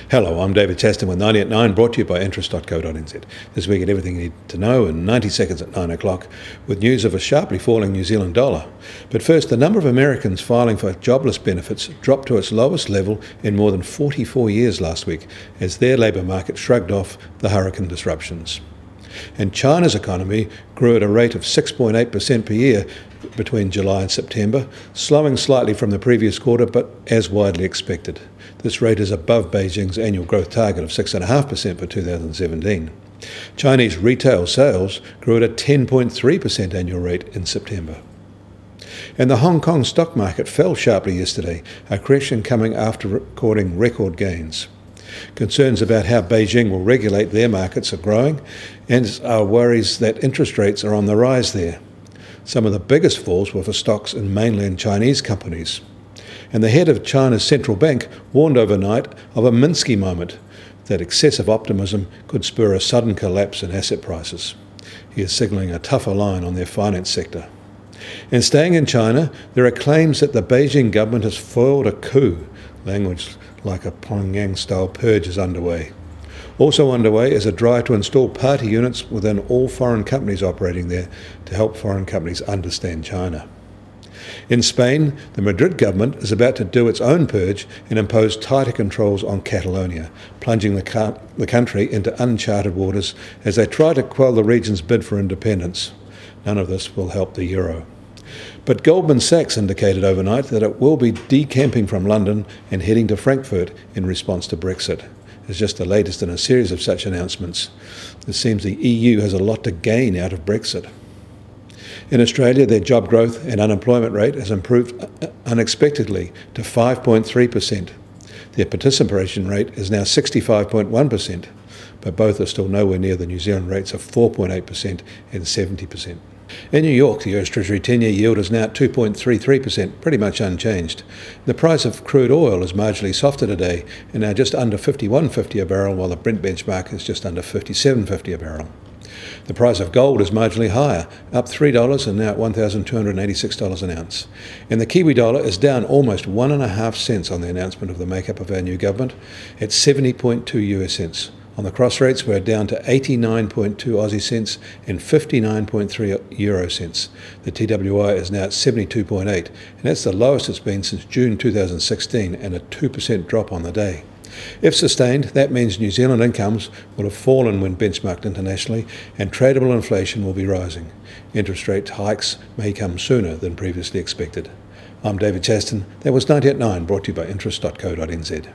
Hello, I'm David Chaston with 90 at 9, brought to you by interest.co.nz. This week at everything you need to know in 90 seconds at 9 o'clock, with news of a sharply falling New Zealand dollar. But first, the number of Americans filing for jobless benefits dropped to its lowest level in more than 44 years last week, as their labour market shrugged off the hurricane disruptions. And China's economy grew at a rate of 6.8% per year between July and September, slowing slightly from the previous quarter, but as widely expected. This rate is above Beijing's annual growth target of 6.5% for 2017. Chinese retail sales grew at a 10.3% annual rate in September. And the Hong Kong stock market fell sharply yesterday, a correction coming after recording record gains. Concerns about how Beijing will regulate their markets are growing, and are worries that interest rates are on the rise there. Some of the biggest falls were for stocks in mainland Chinese companies. And the head of China's central bank warned overnight of a Minsky moment, that excessive optimism could spur a sudden collapse in asset prices. He is signalling a tougher line on their finance sector. And staying in China, there are claims that the Beijing government has foiled a coup. Language like a Pyongyang-style purge is underway. Also underway is a drive to install party units within all foreign companies operating there to help foreign companies understand China. In Spain, the Madrid government is about to do its own purge and impose tighter controls on Catalonia, plunging the country into uncharted waters as they try to quell the region's bid for independence. None of this will help the euro. But Goldman Sachs indicated overnight that it will be decamping from London and heading to Frankfurt in response to Brexit. It's just the latest in a series of such announcements. It seems the EU has a lot to gain out of Brexit. In Australia, their job growth and unemployment rate has improved unexpectedly to 5.3%. Their participation rate is now 65.1%, but both are still nowhere near the New Zealand rates of 4.8% and 70%. In New York, the US Treasury 10-year yield is now at 2.33%, pretty much unchanged. The price of crude oil is marginally softer today, and now just under $51.50 a barrel, while the Brent benchmark is just under $57.50 a barrel. The price of gold is marginally higher, up $3 and now at $1,286 an ounce. And the Kiwi dollar is down almost 1.5 cents on the announcement of the makeup of our new government, at 70.2 US cents. On the cross rates, we're down to 89.2 Aussie cents and 59.3 euro cents. The TWI is now at 72.8, and that's the lowest it's been since June 2016, and a 2% drop on the day. If sustained, that means New Zealand incomes will have fallen when benchmarked internationally, and tradable inflation will be rising. Interest rate hikes may come sooner than previously expected. I'm David Chaston. That was 90 at 9, brought to you by interest.co.nz.